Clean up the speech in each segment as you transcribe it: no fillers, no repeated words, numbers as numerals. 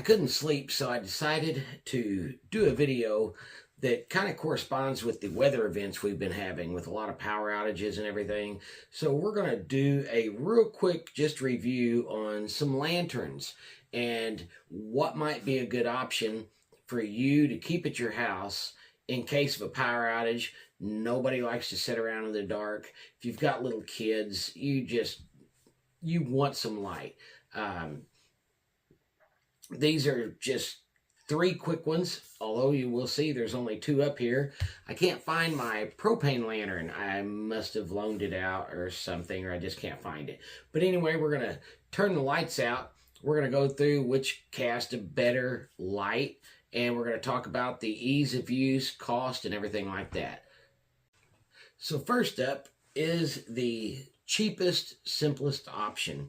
couldn't sleep, so I decided to do a video that kind of corresponds with the weather events we've been having with a lot of power outages and everything. So we're going to do a real quick just review on some lanterns and what might be a good option for you to keep at your house in case of a power outage. Nobody likes to sit around in the dark. If you've got little kids, you want some light. These are just 3 quick ones, although you will see there's only 2 up here. I can't find my propane lantern. I must have loaned it out or something, or I just can't find it. But anyway, we're going to turn the lights out. We're going to go through which cast a better light, and we're going to talk about the ease of use, cost, and everything like that. So first up is the cheapest, simplest option.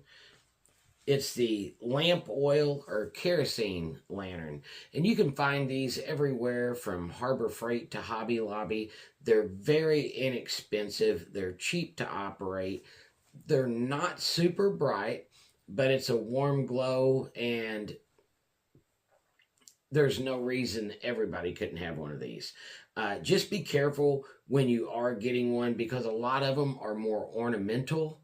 It's the lamp oil or kerosene lantern. And you can find these everywhere from Harbor Freight to Hobby Lobby. They're very inexpensive. They're cheap to operate. They're not super bright, but it's a warm glow, and there's no reason everybody couldn't have one of these. Just be careful when you are getting one, because a lot of them are more ornamental.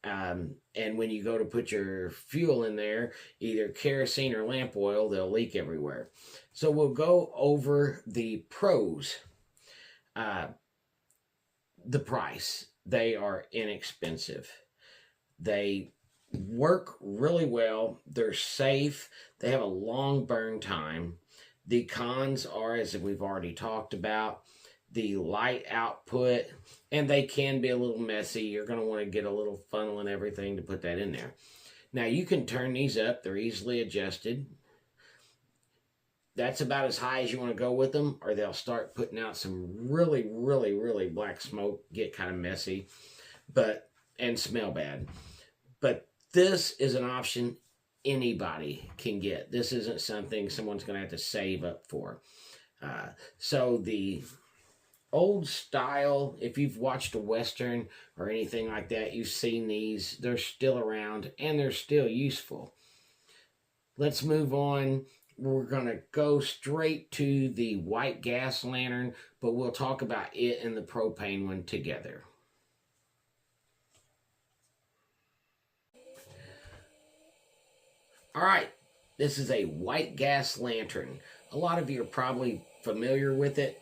And when you go to put your fuel in there, either kerosene or lamp oil, they'll leak everywhere. So we'll go over the pros. The price. They are inexpensive. They work really well. They're safe. They have a long burn time. The cons are, as we've already talked about, the light output, and they can be a little messy. You're going to want to get a little funnel and everything to put that in there. Now, you can turn these up. They're easily adjusted. That's about as high as you want to go with them, or they'll start putting out some really, really, really black smoke, get kind of messy, and smell bad. But this is an option anybody can get. This isn't something someone's going to have to save up for. So the old style, if you've watched a Western or anything like that, you've seen these. They're still around, and they're still useful. Let's move on. We're going to go straight to the white gas lantern, but we'll talk about it and the propane one together. All right, this is a white gas lantern. A lot of you are probably familiar with it.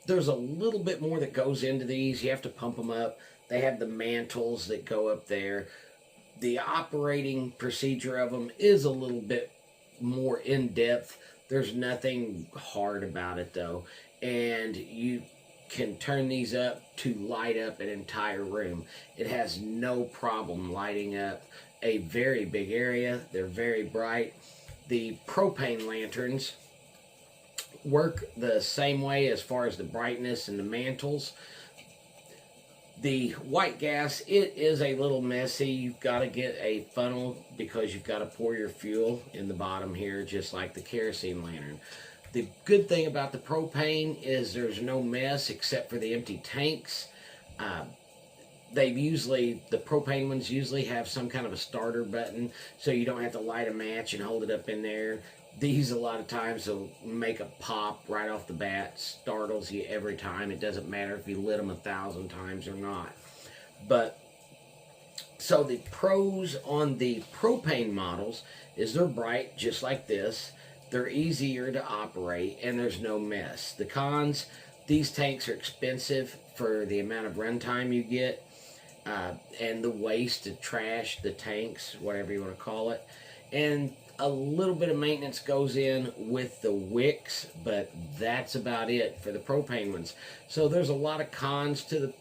There's a little bit more that goes into these. You have to pump them up. They have the mantles that go up there. The operating procedure of them is a little bit more in-depth. There's nothing hard about it, though. And you can turn these up to light up an entire room. It has no problem lighting up a very big area. They're very bright. The propane lanterns work the same way as far as the brightness and the mantles. The white gas, it is a little messy. You've got to get a funnel because you've got to pour your fuel in the bottom here, just like the kerosene lantern. The good thing about the propane is there's no mess except for the empty tanks. The propane ones usually have some kind of a starter button, so you don't have to light a match and hold it up in there. These, a lot of times, will make a pop right off the bat. Startles you every time. It doesn't matter if you lit them 1,000 times or not. But, so the pros on the propane models is they're bright, just like this. They're easier to operate, and there's no mess. The cons, these tanks are expensive for the amount of runtime you get, and the waste to trash the tanks, whatever you want to call it. And a little bit of maintenance goes in with the wicks, but that's about it for the propane ones. So there's a lot of cons to the,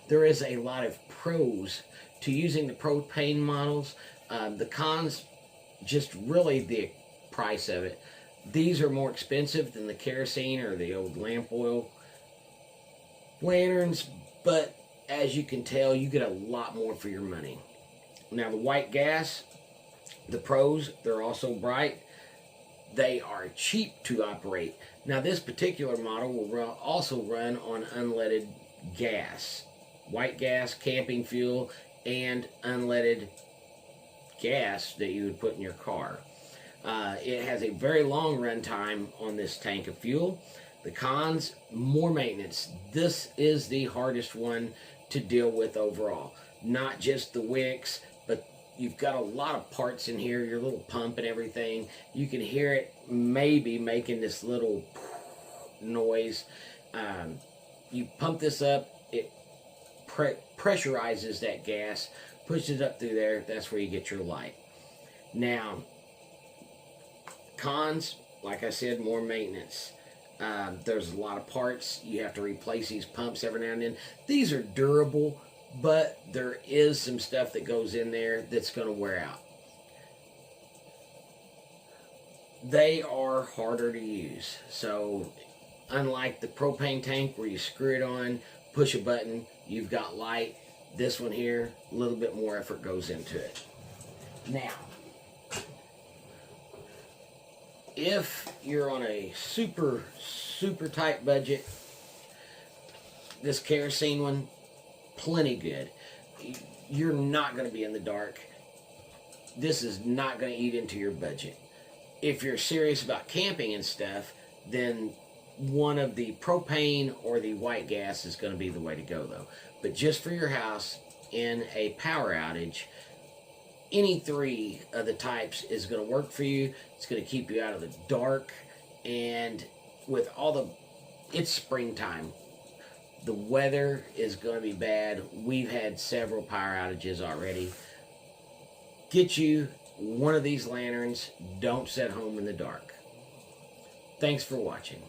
there is a lot of pros to using the propane models. The cons, just really the price of it. These are more expensive than the kerosene or the old lamp oil lanterns, but as you can tell, you get a lot more for your money. Now, the white gas, the pros, they're also bright. They are cheap to operate. Now, this particular model will also run on unleaded gas. White gas, camping fuel, and unleaded gas that you would put in your car. It has a very long run time on this tank of fuel. The cons, more maintenance. This is the hardest one to deal with overall. Not just the wicks, but you've got a lot of parts in here, your little pump and everything. You can hear it maybe making this little noise. You pump this up, it pressurizes that gas, pushes it up through there. That's where you get your light. Now, cons, like I said, more maintenance. There's a lot of parts. You have to replace these pumps every now and then. These are durable, but there is some stuff that goes in there that's going to wear out. They are harder to use. So, unlike the propane tank where you screw it on, push a button, you've got light, this one here, a little bit more effort goes into it. Now, if you're on a super tight budget, this kerosene one, plenty good. You're not going to be in the dark. This is not going to eat into your budget. If you're serious about camping and stuff, then one of the propane or the white gas is going to be the way to go, though. But just for your house in a power outage, any three of the types is going to work for you. It's going to keep you out of the dark. And with all the, it's springtime. The weather is going to be bad. We've had several power outages already. Get you one of these lanterns. Don't sit home in the dark. Thanks for watching.